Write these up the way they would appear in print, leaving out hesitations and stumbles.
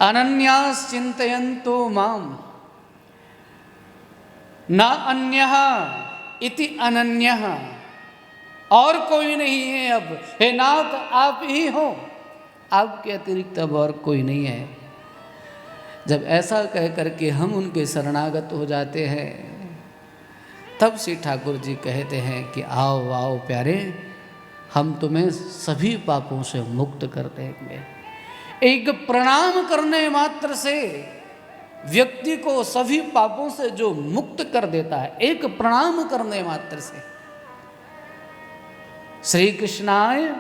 अनन्यास चिंतयन्तो माम न अन्यः इति अनन्यः, और कोई नहीं है अब, हे नाथ आप ही हो, आपके अतिरिक्त अब और कोई नहीं है। जब ऐसा कह करके हम उनके शरणागत हो जाते हैं, तब श्री ठाकुर जी कहते हैं कि आओ आओ प्यारे, हम तुम्हें सभी पापों से मुक्त कर देंगे। एक प्रणाम करने मात्र से व्यक्ति को सभी पापों से जो मुक्त कर देता है, एक प्रणाम करने मात्र से। श्री कृष्णाय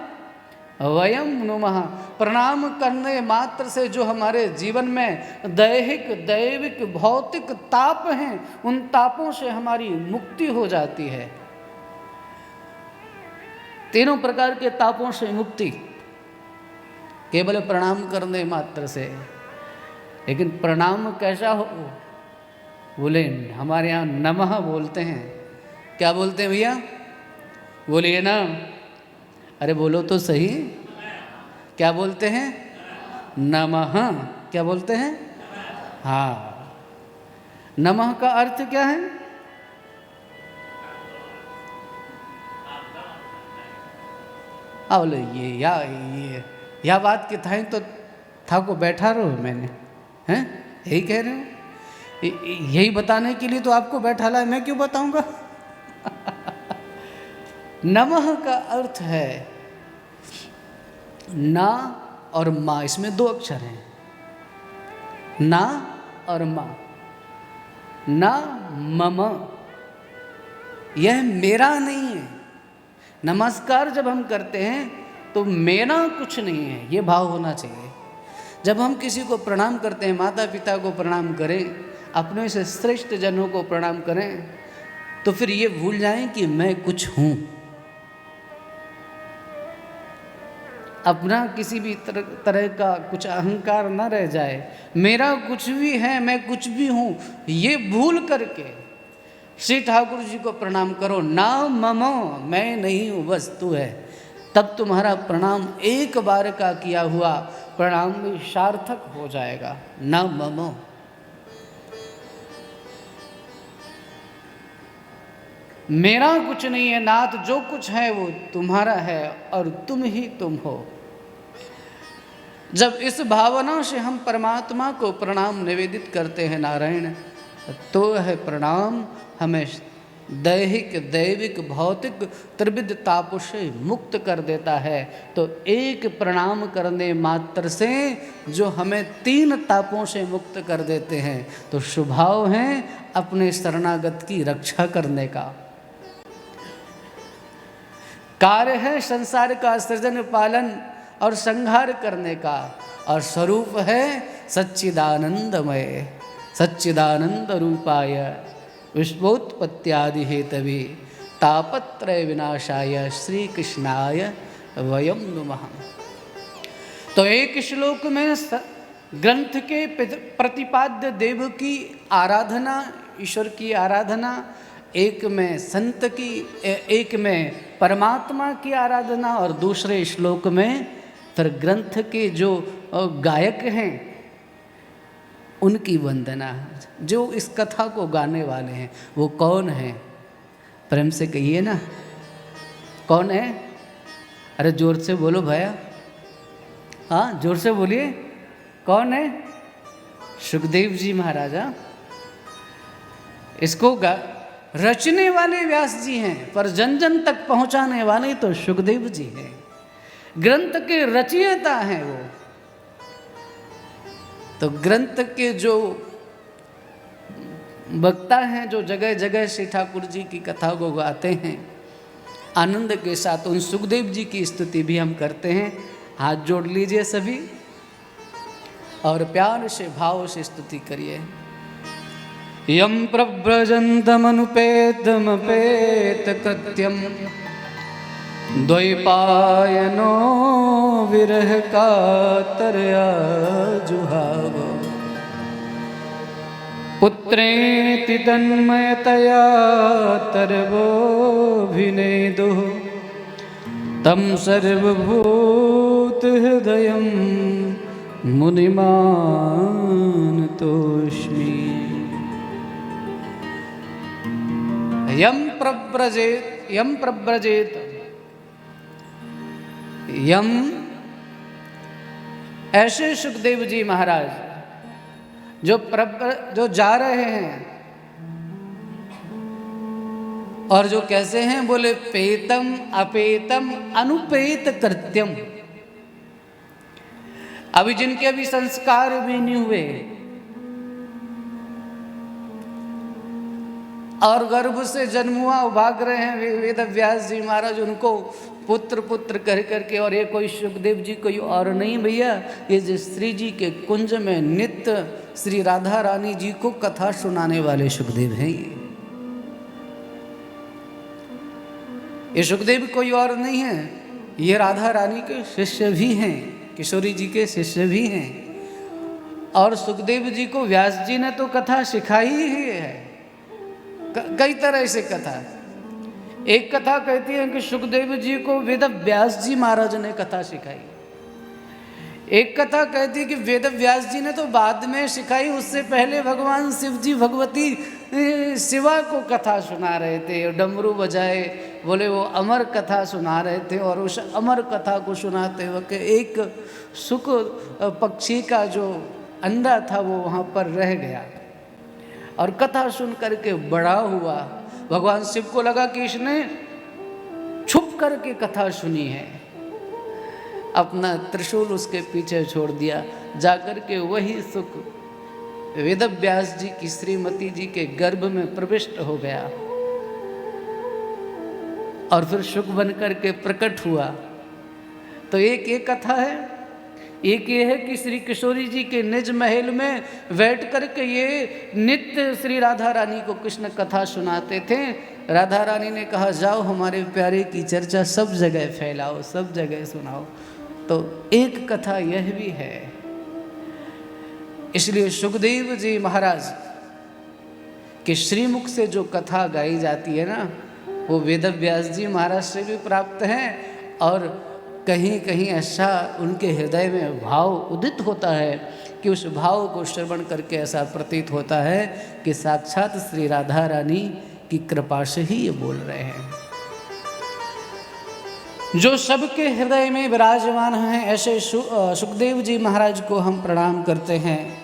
वयम नुमः, प्रणाम करने मात्र से जो हमारे जीवन में दैहिक दैविक भौतिक ताप हैं, उन तापों से हमारी मुक्ति हो जाती है। तीनों प्रकार के तापों से मुक्ति केवल प्रणाम करने मात्र से। लेकिन प्रणाम कैसा हो? बोले हमारे यहाँ नमः बोलते हैं। क्या बोलते हैं भैया? बोलिए ना, अरे बोलो तो सही। क्या बोलते हैं? नमः। क्या बोलते हैं? हाँ, नमः का अर्थ क्या है? बोले ये या बात की था तो था को बैठा रहो, मैंने हैं यही कह रहे हो, यही बताने के लिए तो आपको बैठा ला है, मैं क्यों बताऊंगा? नमः का अर्थ है ना और माँ, इसमें दो अक्षर हैं, ना और माँ। ना मम, यह मेरा नहीं है। नमस्कार जब हम करते हैं तो मेरा कुछ नहीं है, ये भाव होना चाहिए। जब हम किसी को प्रणाम करते हैं, माता पिता को प्रणाम करें, अपने से श्रेष्ठ जनों को प्रणाम करें, तो फिर ये भूल जाएं कि मैं कुछ हूँ। अपना किसी भी तरह का कुछ अहंकार न रह जाए, मेरा कुछ भी है, मैं कुछ भी हूँ, ये भूल करके श्री ठाकुर जी को प्रणाम करो। ना ममो, मैं नहीं हूँ, बस तू है। तब तुम्हारा प्रणाम एक बार का किया हुआ प्रणाम भी सार्थक हो जाएगा। ना ममो, मेरा कुछ नहीं है नाथ, जो कुछ है वो तुम्हारा है और तुम ही तुम हो। जब इस भावना से हम परमात्मा को प्रणाम निवेदित करते हैं नारायण, तो है प्रणाम हमें दैहिक दैविक भौतिक त्रिविध तापों से मुक्त कर देता है। तो एक प्रणाम करने मात्र से जो हमें तीन तापों से मुक्त कर देते हैं, तो स्वभाव है अपने शरणागत की रक्षा करने का, कार्य है संसार का सृजन पालन और संहार करने का, और स्वरूप है सच्चिदानंदमय, सच्चिदानंद रूपाय विश्वोत्पत्त्यादि हेतवे तापत्रय विनाशाय श्री कृष्णाय वयम नुमः। तो एक श्लोक में ग्रंथ के प्रतिपाद्य देव की आराधना, ईश्वर की आराधना, एक में संत की, एक में परमात्मा की आराधना, और दूसरे श्लोक में फिर ग्रंथ के जो गायक हैं उनकी वंदना। जो इस कथा को गाने वाले हैं वो कौन है? प्रेम से कहिए ना, कौन है? अरे जोर से बोलो भैया, हाँ जोर से बोलिए, कौन है? सुखदेव जी महाराजा। इसको रचने वाले व्यास जी हैं, पर जन जन तक पहुंचाने वाले तो सुखदेव जी हैं। ग्रंथ के रचयिता हैं वो। तो ग्रंथ के जो वक्ता हैं, जो जगह जगह श्री ठाकुर जी की कथा को गाते हैं, आनंद के साथ उन सुखदेव जी की स्तुति भी हम करते हैं। हाथ जोड़ लीजिए सभी और प्यार से भाव से स्तुति करिए। यम प्रव्रजन्तमनुपेतमपेत कृत्यम द्वैपायनो विरह कातरया जुहाव पुत्रेति तन्मयतया तरवोऽभिनेदुः तं सर्वभूतहृदयं मुनिमानतोऽस्मि। यम प्रव्रजेत यम, ऐसे सुखदेव जी महाराज जो जा रहे हैं और जो कैसे हैं, बोले पेतम अपेतम अनुपेत कृत्यम। अभी जिनके अभी संस्कार भी नहीं हुए और गर्भ से जन्म हुआ भाग रहे हैं, वेद व्यास जी महाराज उनको पुत्र पुत्र कह करके, और ये कोई सुखदेव जी कोई और नहीं भैया, ये जो श्री जी के कुंज में नित्य श्री राधा रानी जी को कथा सुनाने वाले सुखदेव हैं। ये सुखदेव कोई और नहीं है, ये राधा रानी के शिष्य भी हैं, किशोरी जी के शिष्य भी हैं। और सुखदेव जी को व्यास जी ने तो कथा सिखाई ही है, कई तरह से कथा। एक कथा कहती है कि सुखदेव जी को वेद व्यास जी महाराज ने कथा सिखाई। एक कथा कहती है कि वेद व्यास जी ने तो बाद में सिखाई, उससे पहले भगवान शिव जी भगवती शिवा को कथा सुना रहे थे, डमरू बजाए, बोले वो अमर कथा सुना रहे थे। और उस अमर कथा को सुनाते वक्त एक सुख पक्षी का जो अंडा था वो वहाँ पर रह गया और कथा सुन करके बड़ा हुआ। भगवान शिव को लगा कि इसने छुप करके कथा सुनी है, अपना त्रिशूल उसके पीछे छोड़ दिया, जाकर के वही सुख वेद व्यास जी की श्रीमती जी के गर्भ में प्रविष्ट हो गया और फिर सुख बन करके प्रकट हुआ। तो एक ये कथा है। एक ये है कि श्री किशोरी जी के निज महल में बैठ करके ये नित्य श्री राधा रानी को कृष्ण कथा सुनाते थे। राधा रानी ने कहा जाओ हमारे प्यारे की चर्चा सब जगह फैलाओ, सब जगह सुनाओ। तो एक कथा यह भी है। इसलिए सुखदेव जी महाराज के श्रीमुख से जो कथा गाई जाती है ना, वो वेद व्यास जी महाराज से भी प्राप्त है और कहीं कहीं ऐसा उनके हृदय में भाव उदित होता है कि उस भाव को श्रवण करके ऐसा प्रतीत होता है कि साक्षात श्री राधा रानी की कृपा से ही ये बोल रहे हैं। जो सबके हृदय में विराजमान हैं, ऐसे सुखदेव जी महाराज को हम प्रणाम करते हैं।